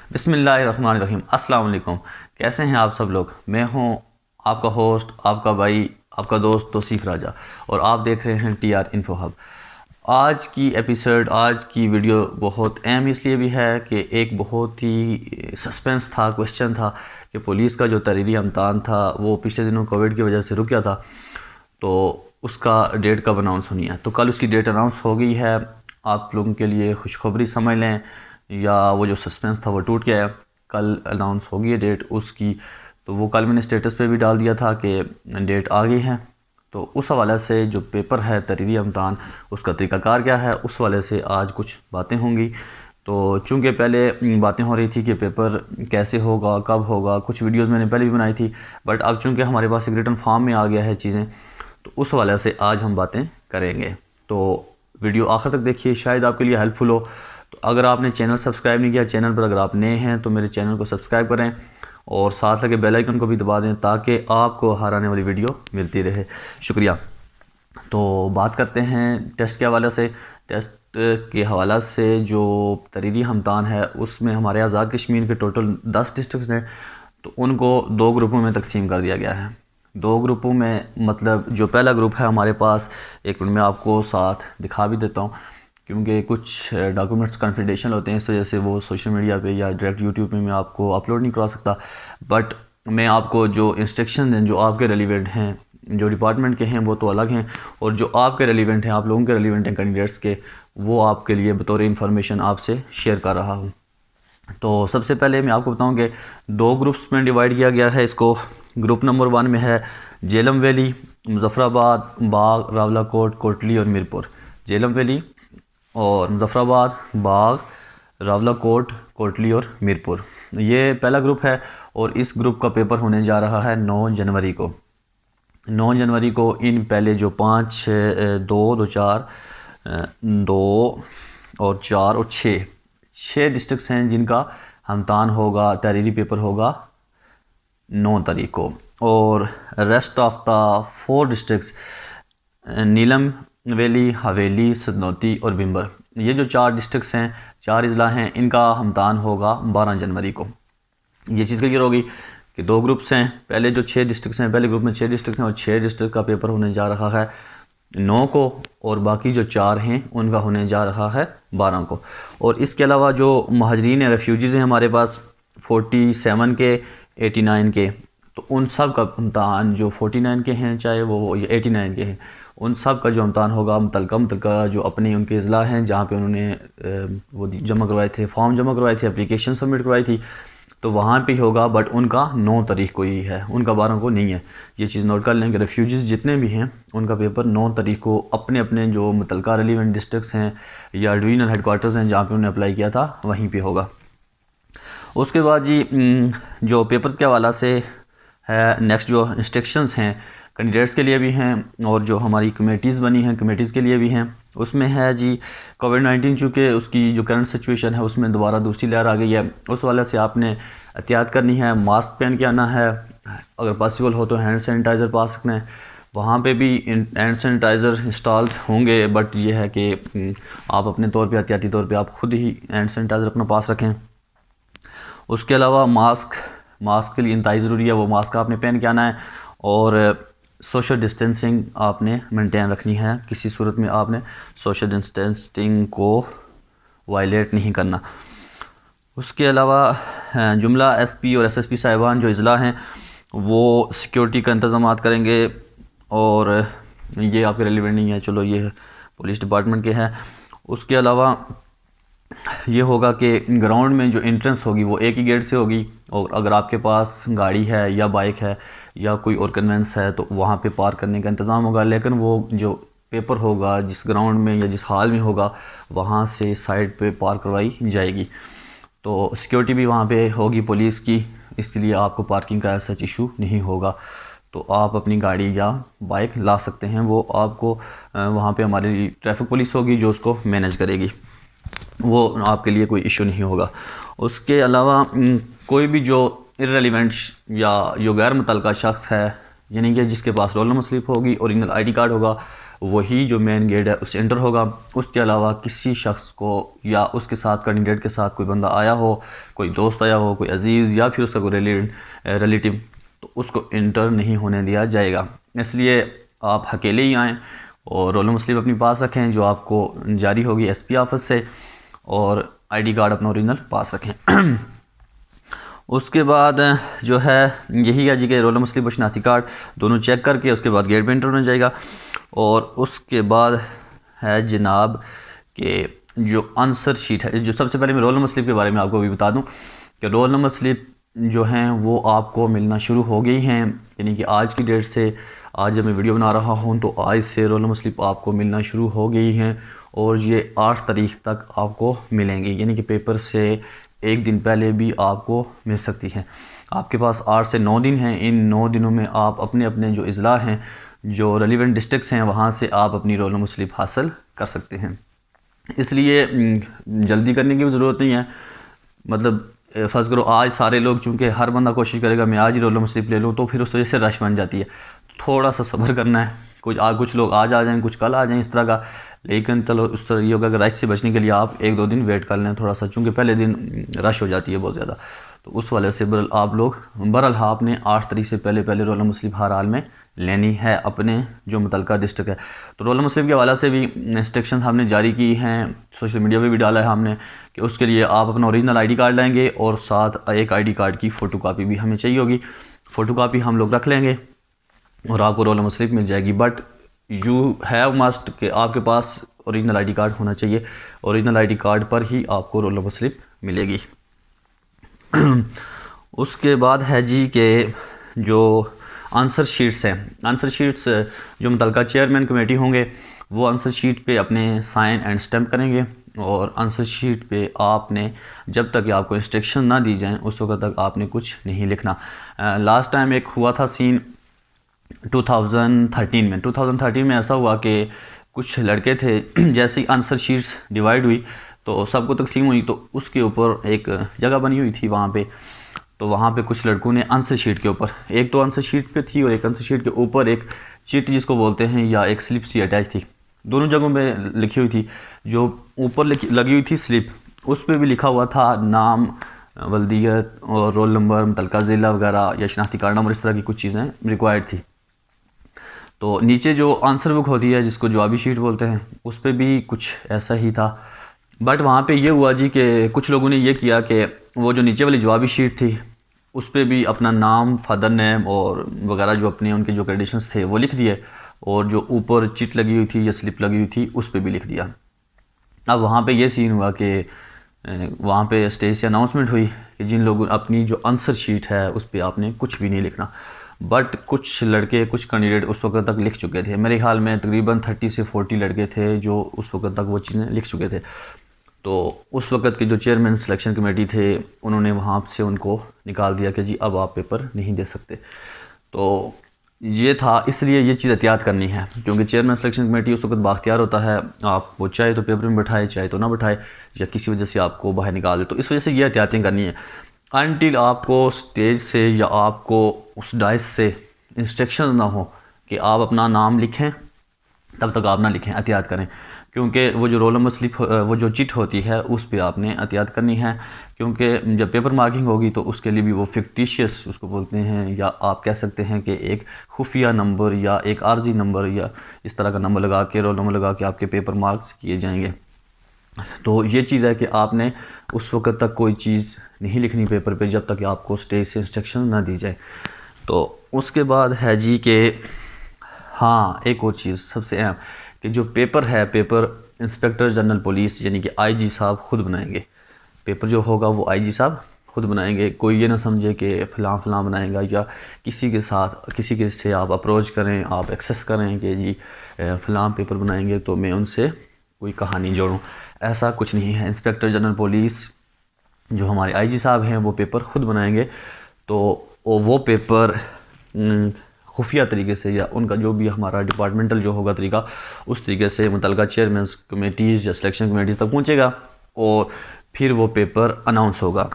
बिस्मिल्लाहिर्रहमानिर्रहीम। अस्सलाम वालेकुम। कैसे हैं आप सब लोग। मैं हूं आपका होस्ट, आपका भाई, आपका दोस्त तौसीफ़ राजा और आप देख रहे हैं TR इन्फो हब। आज की वीडियो बहुत अहम इसलिए भी है कि एक बहुत ही सस्पेंस था, क्वेश्चन था कि पुलिस का जो तहरीरी इम्तहान था वो पिछले दिनों कोविड की वजह से रुक गया था, तो उसका डेट कब अनाउंस होनी है। तो कल उसकी डेट अनाउंस हो गई है। आप लोगों के लिए खुशखबरी समझ लें, या वो जो सस्पेंस था वो टूट गया है। कल अनाउंस होगी है डेट उसकी। तो वो कल मैंने स्टेटस पे भी डाल दिया था कि डेट आ गई है। तो उस हवाले से जो पेपर है तहरीरी इम्तहान, उसका तरीक़ाकार क्या है, उस वाले से आज कुछ बातें होंगी। तो चूँकि पहले बातें हो रही थी कि पेपर कैसे होगा, कब होगा, कुछ वीडियोस मैंने पहले भी बनाई थी, बट अब चूँकि हमारे पास एक रिटन फॉर्म में आ गया है चीज़ें, तो उस हवाले से आज हम बातें करेंगे। तो वीडियो आखिर तक देखिए, शायद आपके लिए हेल्पफुल हो। तो अगर आपने चैनल सब्सक्राइब नहीं किया, चैनल पर अगर आप नए हैं तो मेरे चैनल को सब्सक्राइब करें और साथ लगे बेल आइकन को भी दबा दें ताकि आपको हर आने वाली वीडियो मिलती रहे। शुक्रिया। तो बात करते हैं टेस्ट के हवाले से। टेस्ट के हवाला से जो तहरीरी इम्तहान है उसमें हमारे आज़ाद कश्मीर के टोटल 10 डिस्ट्रिक्ट हैं, तो उनको 2 ग्रुपों में तकसीम कर दिया गया है। 2 ग्रुपों में मतलब जो पहला ग्रुप है हमारे पास, एक मिनट में आपको साथ दिखा भी देता हूँ क्योंकि कुछ डॉक्यूमेंट्स कॉन्फिडेंशियल होते हैं, इस वजह से वो सोशल मीडिया पे या डायरेक्ट यूट्यूब पे मैं आपको अपलोड नहीं करवा सकता। बट मैं आपको जो इंस्ट्रक्शन हैं जो आपके रेलिवेंट हैं, जो डिपार्टमेंट के हैं वो तो अलग हैं, और जो आपके रेलिवेंट हैं, आप लोगों के रेलिवेंट हैं कैंडिडेट्स के, वो आपके लिए बतौर इन्फॉर्मेशन आपसे शेयर कर रहा हूँ। तो सबसे पहले मैं आपको बताऊँ कि 2 ग्रुप्स में डिवाइड किया गया है इसको। ग्रुप नंबर 1 में है झेलम वैली, मुजफ्फराबाद, बाग, रावलाकोट, कोटली और मीरपुर। झेलम वैली और मुजफ्फराबाद, बाग, रावलाकोट, कोटली और मीरपुर, ये पहला ग्रुप है। और इस ग्रुप का पेपर होने जा रहा है 9 जनवरी को। 9 जनवरी को इन पहले जो 5, 2 और 4 और 6 डिस्ट्रिक्ट्स हैं जिनका इम्तहान होगा, तहरीरी पेपर होगा 9 तारीख को। और rest of the 4 districts Neelam valley, हवेली, सदनौती और बिम्बर, ये जो 4 डिस्ट्रिक्ट्स हैं, 4 अजला हैं, इनका इम्तहान होगा 12 जनवरी को। ये चीज़ क्लियर होगी कि 2 ग्रुप्स हैं। पहले जो 6 डिस्ट्रिक्ट्स हैं, पहले ग्रुप में 6 डिस्ट्रिक्ट हैं और 6 डिस्ट्रिक्ट का पेपर होने जा रहा है 9 को, और बाकी जो 4 हैं उनका होने जा रहा है 12 को। और इसके अलावा जो महाजरीन हैं, रेफ्यूजीज़ हैं हमारे पास 47 के, 89 के, तो उन सब का इम्तहान, जो 49 के हैं चाहे वो या 89 के हैं, उन सब का जो इम्तहान होगा मुतलका जो अपने उनके अज़ला हैं जहाँ पे उन्होंने वो जमा करवाए थे, फॉर्म जमा करवाए थे, एप्लीकेशन सबमिट करवाई थी, तो वहाँ पे ही होगा। बट उनका 9 तारीख को ही है, उनका 12 को नहीं है। ये चीज़ नोट कर लें कि रेफ्यूजीज़ जितने भी हैं उनका पेपर 9 तारीख को अपने अपने जो मुतलका रेलिवेंट डिस्ट्रिक्ट्स हैं या डिवीजनल हेडकोार्टर्स हैं जहाँ पे उन्होंने अप्लाई किया था वहीं पे होगा। उसके बाद जी जो पेपर्स के हवाला से है, नेक्स्ट जो इंस्ट्रक्शंस हैं कैंडिडेट्स के लिए भी हैं और जो हमारी कमेटीज़ बनी हैं कमेटीज़ के लिए भी हैं। उसमें है जी कोविड-19 चूँकि उसकी जो करंट सिचुएशन है उसमें दोबारा दूसरी लहर आ गई है, उस वाले से आपने एहतियात करनी है। मास्क पहन के आना है, अगर पॉसिबल हो तो हैंड सैनिटाइज़र पास रखना है। वहाँ पे भी हैंड सैनिटाइज़र इंस्टॉल्स होंगे, बट ये है कि आप अपने तौर पे एहतियाती तौर पे आप ख़ुद ही हैंड सैनिटाइज़र अपना पास रखें। उसके अलावा मास्क के लिए इंतहाई ज़रूरी है, वो मास्क आपने पहन के आना है। और सोशल डिस्टेंसिंग आपने मेंटेन रखनी है, किसी सूरत में आपने सोशल डिस्टेंसिंग को वायलेट नहीं करना। उसके अलावा जुमला SP और SSP साहिबान जो अज़ला हैं वो सिक्योरिटी का इंतज़ाम करेंगे, और ये आपके रेलिवेंट नहीं है, चलो ये पुलिस डिपार्टमेंट के हैं। उसके अलावा ये होगा कि ग्राउंड में जो एंट्रेंस होगी वो एक ही गेट से होगी, और अगर आपके पास गाड़ी है या बाइक है या कोई और कन्वेंस है तो वहाँ पे पार्क करने का इंतज़ाम होगा। लेकिन वो जो पेपर होगा जिस ग्राउंड में या जिस हाल में होगा वहाँ से साइड पे पार्क करवाई जाएगी। तो सिक्योरिटी भी वहाँ पे होगी पुलिस की, इसके लिए आपको पार्किंग का ऐसा इशू नहीं होगा। तो आप अपनी गाड़ी या बाइक ला सकते हैं, वो आपको वहाँ पे हमारी ट्रैफिक पुलिस होगी जो उसको मैनेज करेगी, वो आपके लिए कोई इशू नहीं होगा। उसके अलावा कोई भी जो इर्रेलेवेंट या जो गैर मुतल्लका शख्स है, यानी कि जिसके पास रोल नंबर स्लिप होगी, ओरिजिनल ID कार्ड होगा, वही जो मेन गेट है उससे एंटर होगा। उसके अलावा किसी शख्स को या उसके साथ कैंडिडेट के साथ कोई बंदा आया हो, कोई दोस्त आया हो, कोई अजीज़ या फिर उसका कोई रिलेटिव, तो उसको इंटर नहीं होने दिया जाएगा। इसलिए आप अकेले ही आएँ और रोल नंबर स्लिप अपनी पास रखें जो आपको जारी होगी SP ऑफिस से, और ID कार्ड अपना ओरिजिनल पास रखें। उसके बाद जो है यही है जी के रोल नंबर स्लिप और शनाख्ती कार्ड दोनों चेक करके उसके बाद गेट पे एंटर होना जाएगा। और उसके बाद है जनाब कि जो आंसर शीट है, जो सबसे पहले मैं रोल नंबर स्लिप के बारे में आपको भी बता दूं कि रोल नंबर स्लिप जो हैं वो आपको मिलना शुरू हो गई हैं, यानी कि आज की डेट से, आज जब मैं वीडियो बना रहा हूं तो आज से रोल नंबर स्लिप आपको मिलना शुरू हो गई हैं और ये 8 तारीख तक आपको मिलेंगी, यानी कि पेपर से एक दिन पहले भी आपको मिल सकती हैं। आपके पास 8 से 9 दिन हैं। इन 9 दिनों में आप अपने अपने जो अज़ला हैं, जो रेलिवेंट डिस्ट्रिक्ट्स हैं, वहाँ से आप अपनी रोल नंबर स्लिप हासिल कर सकते हैं। इसलिए जल्दी करने की भी ज़रूरत नहीं है। मतलब फ़र्ज़ करो आज सारे लोग, चूँकि हर बंदा कोशिश करेगा मैं आज ही रोल नंबर स्लिप ले लूँ, तो फिर उस वजह से रश बन जाती है। थोड़ा सा सब्र करना है। कुछ लोग आज आ जाएँ, कुछ कल आ जाएँ, इस तरह का। लेकिन चलो उस तरह ये होगा कि रश से बचने के लिए आप 1-2 दिन वेट कर लें थोड़ा सा, चूँकि पहले दिन रश हो जाती है बहुत ज़्यादा। तो उस वाले से आप लोग बहरहाल आपने 8 तारीख से पहले रोल नंबर स्लिप हर हाल में लेनी है अपने जो मुतलका डिस्ट्रिक्ट है। तो रोल नंबर स्लिप के हवाले से भी इंस्ट्रक्शन हमने जारी की हैं, सोशल मीडिया पे भी डाला है हमने कि उसके लिए आप अपना ओरिजिनल ID कार्ड लाएंगे और साथ एक ID कार्ड की फ़ोटोकॉपी भी हमें चाहिए होगी। फ़ोटोकॉपी हम लोग रख लेंगे और आपको रोल नंबर स्लिप मिल जाएगी। बट यू हैव मस्ट कि आपके पास ओरिजिनल ID कार्ड होना चाहिए। ओरिजिनल ID कार्ड पर ही आपको रोल नंबर स्लिप मिलेगी। उसके बाद है जी के जो आंसर शीट्स हैं, आंसर शीट्स जो मुतलका चेयरमैन कमेटी होंगे वो आंसर शीट पे अपने साइन एंड स्टैम्प करेंगे। और आंसर शीट पे आपने जब तक आपको इंस्ट्रक्शन ना दी जाएँ उस वक्त तक आपने कुछ नहीं लिखना। लास्ट टाइम एक हुआ था सीन 2013 में ऐसा हुआ कि कुछ लड़के थे, जैसे ही आंसर शीट्स डिवाइड हुई तो सबको तकसीम हुई, तो उसके ऊपर एक जगह बनी हुई थी वहाँ पे। तो वहाँ पे कुछ लड़कों ने आंसर शीट के ऊपर, एक तो आंसर शीट पे थी और एक आंसर शीट के ऊपर एक चिट जिसको बोलते हैं या एक स्लिप सी अटैच थी, दोनों जगहों पे लिखी हुई थी। जो ऊपर लगी हुई थी स्लिप, उस पर भी लिखा हुआ था नाम, वल्दियत और रोल नंबर, मुतलका ज़िला वगैरह या शनाख्ती कार्ड नंबर, इस तरह की कुछ चीज़ें रिक्वायर्ड थी। तो नीचे जो आंसर बुक होती है जिसको जवाबी शीट बोलते हैं, उस पर भी कुछ ऐसा ही था। बट वहाँ पे ये हुआ जी कि कुछ लोगों ने ये किया कि वो जो नीचे वाली जवाबी शीट थी उस पर भी अपना नाम, फादर नेम और वगैरह जो अपने उनके जो कंडीशंस थे वो लिख दिए, और जो ऊपर चिट लगी हुई थी या स्लिप लगी हुई थी उस पर भी लिख दिया। अब वहाँ पे ये सीन हुआ कि वहाँ पे स्टेज से अनाउंसमेंट हुई कि जिन लोगों अपनी जो आंसर शीट है उस पर आपने कुछ भी नहीं लिखना। बट कुछ लड़के, कुछ कैंडिडेट उस वक्त तक लिख चुके थे। मेरे ख्याल में तकरीबन 30 से 40 लड़के थे जो उस वक्त तक वो चीज़ें लिख चुके थे। तो उस वक्त के जो चेयरमैन सिलेक्शन कमेटी थे उन्होंने वहाँ से उनको निकाल दिया कि जी अब आप पेपर नहीं दे सकते। तो ये था, इसलिए ये चीज़ एहतियात करनी है, क्योंकि चेयरमैन सिलेक्शन कमेटी उस वक्त बाख्तियार होता है, आप वो चाहे तो पेपर में बैठाए चाहे तो ना बैठाए, या किसी वजह से आपको बाहर निकाल दे। तो इस वजह से ये एहतियातें करनी है। अनटिल आपको स्टेज से या आपको उस डाइस से इंस्ट्रक्शन ना हो कि आप अपना नाम लिखें, तब तक आप ना लिखें, एहतियात करें। क्योंकि वो जो रोल नंबर स्लिप, वो जो चिट होती है उस पर आपने एहतियात करनी है, क्योंकि जब पेपर मार्किंग होगी तो उसके लिए भी वो फिक्टिशियस उसको बोलते हैं, या आप कह सकते हैं कि एक खुफिया नंबर या एक आर्जी नंबर या इस तरह का नंबर लगा के, रोल नंबर लगा के आपके पेपर मार्क्स किए जाएंगे। तो ये चीज़ है कि आपने उस वक्त तक कोई चीज़ नहीं लिखनी पेपर पे जब तक आपको स्टेज से इंस्ट्रक्शन ना दी जाए। तो उसके बाद है जी कि हाँ, एक और चीज़ सबसे अहम कि जो पेपर है, पेपर इंस्पेक्टर जनरल पुलिस यानी कि IG साहब ख़ुद बनाएंगे। पेपर जो होगा वो IG साहब ख़ुद बनाएंगे। कोई ये ना समझे कि फ़लाँ बनाएगा या किसी के से आप अप्रोच करें, आप एक्सेस करें कि जी फ़लाँ पेपर बनाएंगे तो मैं उनसे कोई कहानी जोड़ूँ, ऐसा कुछ नहीं है। इंस्पेक्टर जनरल पुलिस जो हमारे IG साहब हैं वो पेपर ख़ुद बनाएंगे। तो वो पेपर खुफिया तरीके से या उनका जो भी हमारा डिपार्टमेंटल जो होगा तरीका, उस तरीके से मुतलका चेयरमैन कमेटीज़ या सिलेक्शन कमेटीज़ तक पहुँचेगा और फिर वो पेपर अनाउंस होगा।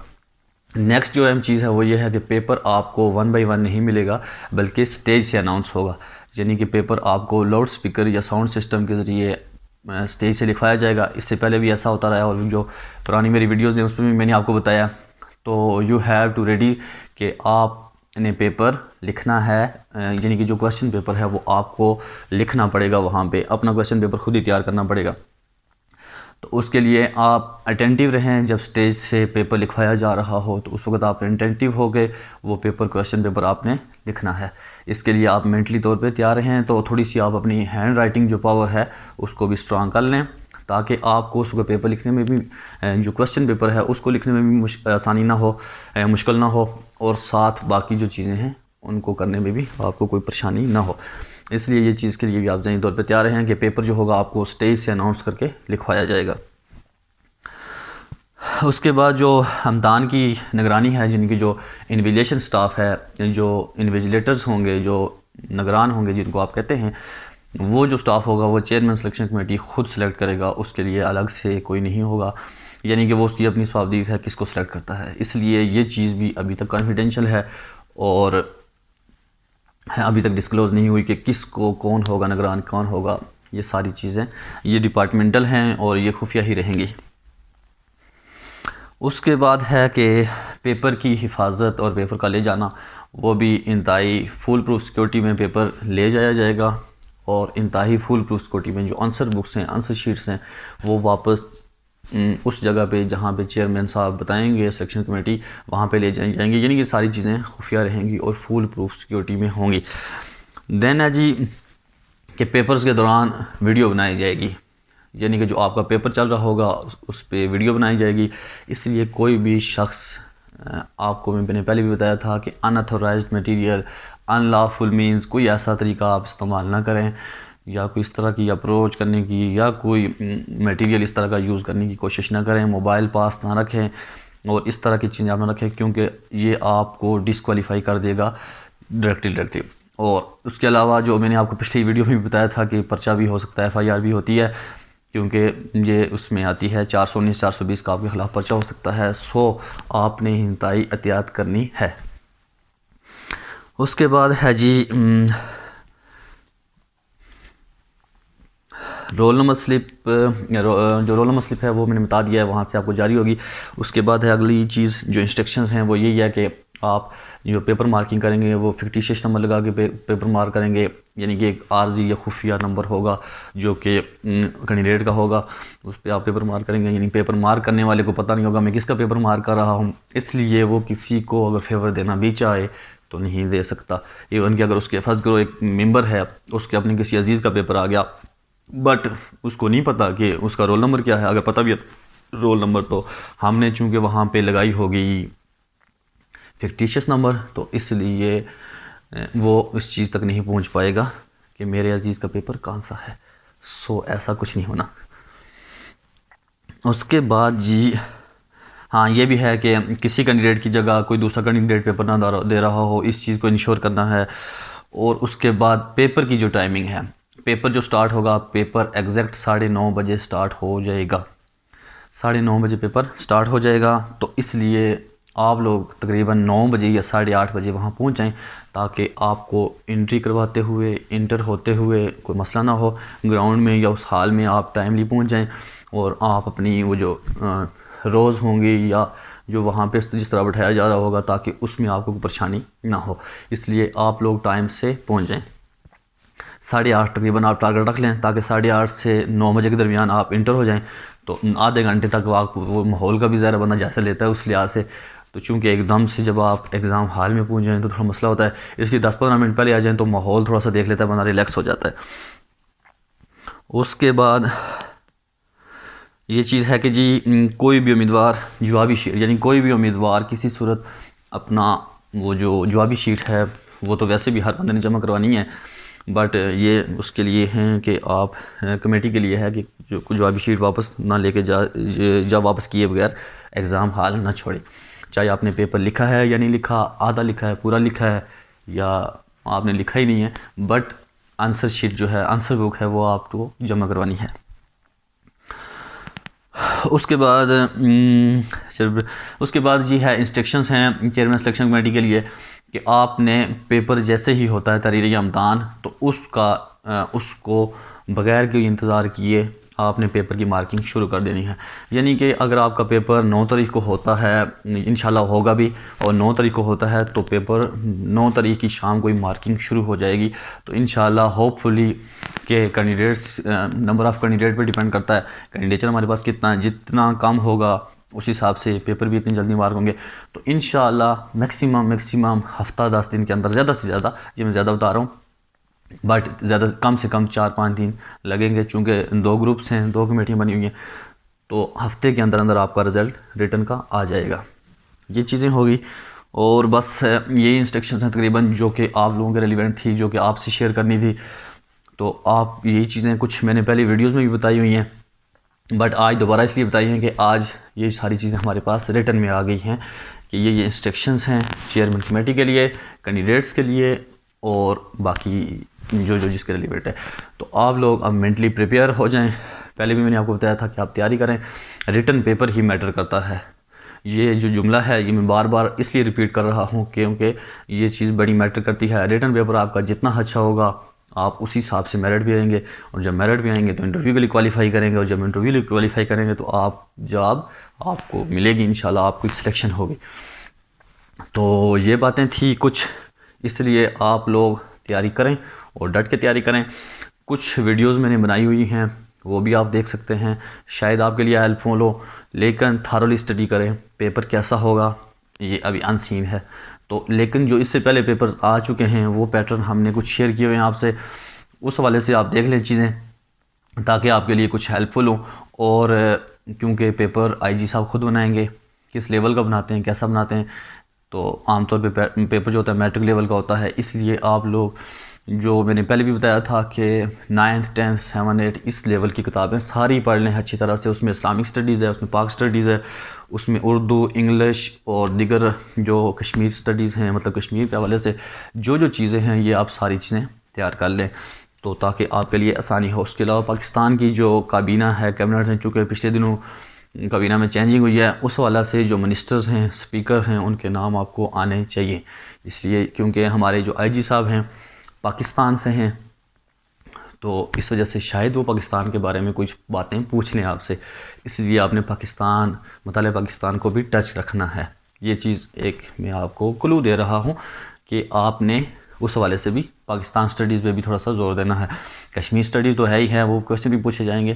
नेक्स्ट जो अहम चीज़ है वो ये है कि पेपर आपको 1 बाय 1 नहीं मिलेगा, बल्कि स्टेज से अनाउंस होगा। यानी कि पेपर आपको लाउड स्पीकर या साउंड सिस्टम के ज़रिए स्टेज से लिखवाया जाएगा। इससे पहले भी ऐसा होता रहा है और जो पुरानी मेरी वीडियोज़ हैं उसमें भी मैंने आपको बताया। तो यू हैव टू रेडी कि आपने पेपर लिखना है, यानी कि जो क्वेश्चन पेपर है वो आपको लिखना पड़ेगा, वहाँ पे अपना क्वेश्चन पेपर खुद ही तैयार करना पड़ेगा। तो उसके लिए आप अटेंटिव रहें, जब स्टेज से पेपर लिखवाया जा रहा हो तो उस वक्त आप अटेंटिव हो गए, वो पेपर क्वेश्चन पेपर आपने लिखना है। इसके लिए आप मेंटली तौर पे तैयार रहें। तो थोड़ी सी आप अपनी हैंड राइटिंग जो पावर है उसको भी स्ट्रांग कर लें, ताकि आपको उसको पेपर लिखने में भी, जो क्वेश्चन पेपर है उसको लिखने में भी आसानी ना हो, मुश्किल ना हो, और साथ बाकी जो चीज़ें हैं उनको करने में भी आपको कोई परेशानी ना हो। इसलिए ये चीज़ के लिए भी आप ज़हनी तौर पे तैयार रहें कि पेपर जो होगा आपको स्टेज से अनाउंस करके लिखवाया जाएगा। उसके बाद जो हमदान की निगरानी है, जिनकी जो इन्विजिलेशन स्टाफ है, जो इन्विजिलेटर्स होंगे, जो निगरान होंगे जिनको आप कहते हैं, वो जो स्टाफ होगा वो चेयरमैन सिलेक्शन कमेटी ख़ुद सेलेक्ट करेगा, उसके लिए अलग से कोई नहीं होगा, यानी कि वो उसकी अपनी स्वाबदीद है किसको सेलेक्ट करता है। इसलिए ये चीज़ भी अभी तक कॉन्फिडेंशियल है और अभी तक डिस्क्लोज़ नहीं हुई कि किसको कौन होगा, निगरान कौन होगा। ये सारी चीज़ें ये डिपार्टमेंटल हैं और ये खुफिया ही रहेंगी। उसके बाद है कि पेपर की हिफाजत और पेपर का ले जाना, वो भी इंतहाई फुल प्रूफ सिक्योरिटी में पेपर ले जाया जाएगा, और इंतहाई फुल प्रूफ सिक्योरिटी में जो आंसर बुक्स हैं, आंसर शीट्स हैं, वो वापस उस जगह पे जहाँ पे चेयरमैन साहब बताएंगे, सिलेक्शन कमेटी, वहाँ पे ले जाएंगे, यानी कि सारी चीज़ें खुफिया रहेंगी और फुल प्रूफ सिक्योरिटी में होंगी। देन है जी कि पेपर्स के दौरान वीडियो बनाई जाएगी, यानी कि जो आपका पेपर चल रहा होगा उस पर वीडियो बनाई जाएगी। इसलिए कोई भी शख्स, आपको मैंने पहले भी बताया था कि अनऑथोराइज्ड मटेरियल, अनलॉफुल मीन्स, कोई ऐसा तरीका आप इस्तेमाल ना करें, या कोई इस तरह की अप्रोच करने की या कोई मटेरियल इस तरह का यूज़ करने की कोशिश ना करें। मोबाइल पास ना रखें और इस तरह की चीज़ें आप ना रखें, क्योंकि ये आपको डिस्क्वालीफाई कर देगा डायरेक्टली। और उसके अलावा जो मैंने आपको पिछली वीडियो में भी बताया था कि पर्चा भी हो सकता है, FIR भी होती है, क्योंकि ये उसमें आती है 419 420 का आपके ख़िलाफ़ पर्चा हो सकता है। सो आपने इंतहाई एहतियात करनी है। उसके बाद है जी रोल नंबर स्लिप, जो रोल नंबर स्लिप है वो मैंने बता दिया है, वहाँ से आपको जारी होगी। उसके बाद है अगली चीज़, जो इंस्ट्रक्शंस हैं वो यही है कि आप जो पेपर मार्किंग करेंगे वो फिक्टिशियस नंबर लगा के पेपर मार्क करेंगे, यानी कि एक आर्जी या खुफिया नंबर होगा जो कि कैंडिडेट का होगा, उस पर आप पेपर मार्क करेंगे। यानी पेपर मार्क करने वाले को पता नहीं होगा मैं किसका पेपर मार्क कर रहा हूँ, इसलिए वो किसी को अगर फेवर देना भी चाहे तो नहीं दे सकता। इवन कि अगर उसके फर्ज करो एक मेंबर है, उसके अपने किसी अजीज़ का पेपर आ गया, बट उसको नहीं पता कि उसका रोल नंबर क्या है, अगर पता भी है रोल नंबर, तो हमने चूँकि वहाँ पे लगाई होगी फिक्टिशियस नंबर, तो इसलिए वो इस चीज़ तक नहीं पहुँच पाएगा कि मेरे अजीज़ का पेपर कौन सा है। सो ऐसा कुछ नहीं होना। उसके बाद जी हाँ, ये भी है कि किसी कैंडिडेट की जगह कोई दूसरा कैंडिडेट पेपर ना दे रहा हो, इस चीज़ को इंश्योर करना है। और उसके बाद पेपर की जो टाइमिंग है, पेपर जो स्टार्ट होगा, पेपर एग्जैक्ट 9:30 बजे स्टार्ट हो जाएगा। 9:30 बजे पेपर स्टार्ट हो जाएगा, तो इसलिए आप लोग तकरीबन 9 बजे या 8:30 बजे वहाँ पहुँच जाएं, ताकि आपको एंट्री करवाते हुए, इंटर होते हुए कोई मसला ना हो। ग्राउंड में या उस हाल में आप टाइमली पहुँच जाएं और आप अपनी वो जो रोज़ होंगी या जो वहाँ पे जिस तरह बैठाया जा रहा होगा, ताकि उसमें आपको कोई परेशानी ना हो, इसलिए आप लोग टाइम से पहुँच जाएँ। 8:30 तकरीबन आप टारगेट रख लें, ताकि 8:30 से 9 बजे के दरमियान आप इंटर हो जाएं। तो आधे घंटे तक वो माहौल का भी ज़रा बंदा जैसे लेता है उस लिहाज से, तो चूँकि एकदम से जब आप एग्ज़ाम हॉल में पहुँच जाएँ तो थोड़ा मसला होता है, इसलिए 10-15 मिनट पहले आ जाएँ तो माहौल थोड़ा सा देख लेता है बंदा, रिलैक्स हो जाता है। उसके बाद ये चीज़ है कि जी कोई भी उम्मीदवार जवाबी शीट, यानी कोई भी उम्मीदवार किसी सूरत अपना वो जो जवाबी शीट है वो तो वैसे भी हर बंदे ने जमा करवानी है, बट ये उसके लिए हैं कि आप कमेटी के लिए है कि जो जवाबी शीट वापस ना लेके जा वापस किए बगैर एग्ज़ाम हॉल ना छोड़े। चाहे आपने पेपर लिखा है या नहीं लिखा, आधा लिखा है, पूरा लिखा है, या आपने लिखा ही नहीं है, बट आंसर शीट जो है, आंसर बुक है, वो आपको जमा करवानी है। उसके बाद जी है इंस्ट्रक्शंस हैं चेयरमैन सिलेक्शन कमेटी के लिए कि आपने पेपर जैसे ही होता है तहरीर इम्तिहान तो उसको बग़ैर कोई इंतज़ार किए आपने पेपर की मार्किंग शुरू कर देनी है। यानी कि अगर आपका पेपर 9 तारीख को होता है, इंशाल्लाह होगा भी, और 9 तारीख को होता है तो पेपर 9 तारीख की शाम को ही मार्किंग शुरू हो जाएगी। तो इंशाल्लाह होपफुली के कैंडिडेट्स, नंबर ऑफ़ कैंडिडेट पे डिपेंड करता है कैंडिडेचर हमारे पास कितना है, जितना कम होगा उस हिसाब से पेपर भी इतनी जल्दी मार्क होंगे। तो इंशाल्लाह मैक्सिमम हफ़्ता 10 दिन के अंदर, ज़्यादा से ज़्यादा, ये मैं ज़्यादा बता रहा हूँ, बट ज़्यादा कम से कम 4-5 दिन लगेंगे, चूँकि 2 ग्रुप्स हैं, 2 कमेटियाँ बनी हुई हैं, तो हफ्ते के अंदर अंदर आपका रिज़ल्ट रिटर्न का आ जाएगा। ये चीज़ें होगी और बस यही इंस्ट्रक्शंस हैं तकरीबन जो कि आप लोगों के रेलिवेंट थी, जो कि आपसे शेयर करनी थी। तो आप यही चीज़ें कुछ मैंने पहले वीडियोज़ में भी बताई हुई हैं, बट आज दोबारा इसलिए बताई हैं कि आज ये सारी चीज़ें हमारे पास रिटर्न में आ गई हैं कि ये इंस्ट्रक्शंस हैं चेयरमैन कमेटी के लिए, कैंडिडेट्स के लिए और बाकी जो जिसके रिलेवेंट है। तो आप लोग अब मेंटली प्रिपेयर हो जाएं। पहले भी मैंने आपको बताया था कि आप तैयारी करें, रिटन पेपर ही मैटर करता है। ये जो जुमला है ये मैं बार बार इसलिए रिपीट कर रहा हूँ क्योंकि ये चीज़ बड़ी मैटर करती है। रिटन पेपर आपका जितना अच्छा होगा आप उसी हिसाब से मेरिट भी आएंगे, और जब मेरिट भी आएंगे तो इंटरव्यू के लिए क्वालिफाई करेंगे, और जब इंटरव्यू के लिए क्वालिफाई करेंगे तो आप जॉब आपको मिलेगी, इंशाल्लाह आपको सिलेक्शन होगी। तो ये बातें थी कुछ, इसलिए आप लोग तैयारी करें और डट के तैयारी करें। कुछ वीडियोस मैंने बनाई हुई हैं वो भी आप देख सकते हैं, शायद आपके लिए हेल्पफुल हो, लेकिन थारोली स्टडी करें। पेपर कैसा होगा ये अभी अनसीन है, तो लेकिन जो इससे पहले पेपर्स आ चुके हैं वो पैटर्न हमने कुछ शेयर किए हुए हैं आपसे, उस हवाले से आप देख लें चीज़ें ताकि आपके लिए कुछ हेल्पफुल हो। और क्योंकि पेपर आईजी साहब ख़ुद बनाएंगे, किस लेवल का बनाते हैं, कैसा बनाते हैं, तो आमतौर पे पेपर जो होता है मैट्रिक लेवल का होता है। इसलिए आप लोग, जो मैंने पहले भी बताया था कि 9th 10th 7 8 इस लेवल की किताबें सारी पढ़ लें अच्छी तरह से। उसमें इस्लामिक स्टडीज़ है, उसमें पाक स्टडीज़ है, उसमें उर्दू, इंग्लिश और दिगर जो कश्मीर स्टडीज़ हैं, मतलब कश्मीर के हवाले से जो चीज़ें हैं ये आप सारी चीज़ें तैयार कर लें तो ताकि आपके लिए आसानी हो। उसके अलावा पाकिस्तान की जो काबीना है, कैबिनेट हैं, चूँकि पिछले दिनों काबीना में चेंजिंग हुई है, उस वाला से जो मिनिस्टर्स हैं, स्पीकर हैं, उनके नाम आपको आने चाहिए। इसलिए क्योंकि हमारे जो आईजी साहब हैं पाकिस्तान से हैं, तो इस वजह से शायद वो पाकिस्तान के बारे में कुछ बातें पूछ लें आपसे, इसलिए आपने पाकिस्तान, मतलब पाकिस्तान को भी टच रखना है। ये चीज़ एक मैं आपको क्लू दे रहा हूँ कि आपने उस हवाले से भी पाकिस्तान स्टडीज़ पे भी थोड़ा सा जोर देना है। कश्मीर स्टडीज़ तो है ही है, वो क्वेश्चन भी पूछे जाएंगे,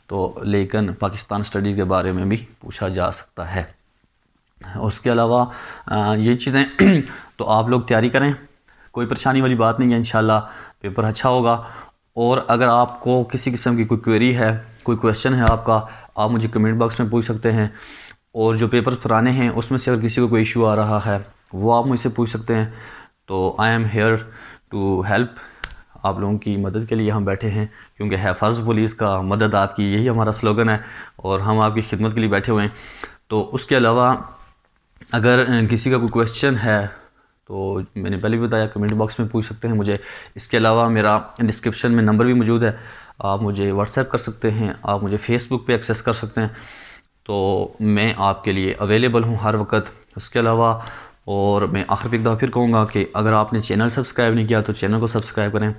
तो लेकिन पाकिस्तान स्टडीज़ के बारे में भी पूछा जा सकता है। उसके अलावा ये चीज़ें तो आप लोग तैयारी करें, कोई परेशानी वाली बात नहीं है, इंशाल्लाह पेपर अच्छा होगा। और अगर आपको किसी किस्म की कोई क्वेरी है, कोई क्वेश्चन है आपका, आप मुझे कमेंट बॉक्स में पूछ सकते हैं। और जो पेपर्स पुराने हैं उसमें से अगर किसी को कोई इशू आ रहा है वो आप मुझसे पूछ सकते हैं। तो I am here to help, आप लोगों की मदद के लिए हम बैठे हैं, क्योंकि है फ़र्ज़ पुलिस का मदद आपकी, यही हमारा स्लोगन है और हम आपकी खिदमत के लिए बैठे हुए हैं। तो उसके अलावा अगर किसी का कोई क्वेश्चन है तो मैंने पहले भी बताया कमेंट बॉक्स में पूछ सकते हैं मुझे। इसके अलावा मेरा डिस्क्रिप्शन में नंबर भी मौजूद है, आप मुझे व्हाट्सएप कर सकते हैं, आप मुझे फेसबुक पे एक्सेस कर सकते हैं, तो मैं आपके लिए अवेलेबल हूँ हर वक्त। उसके अलावा और मैं आखिर पे एक दफ़ा फिर कहूँगा कि अगर आपने चैनल सब्सक्राइब नहीं किया तो चैनल को सब्सक्राइब करें,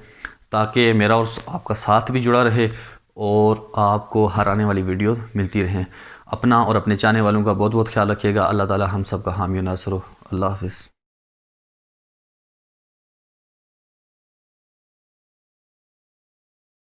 ताकि मेरा और आपका साथ भी जुड़ा रहे और आपको हर आने वाली वीडियो मिलती रहें। अपना और अपने चाहने वालों का बहुत बहुत ख्याल रखिएगा। अल्लाह ताला हम सब का हामी नासर हो। अल्लाह हाफ़िज़।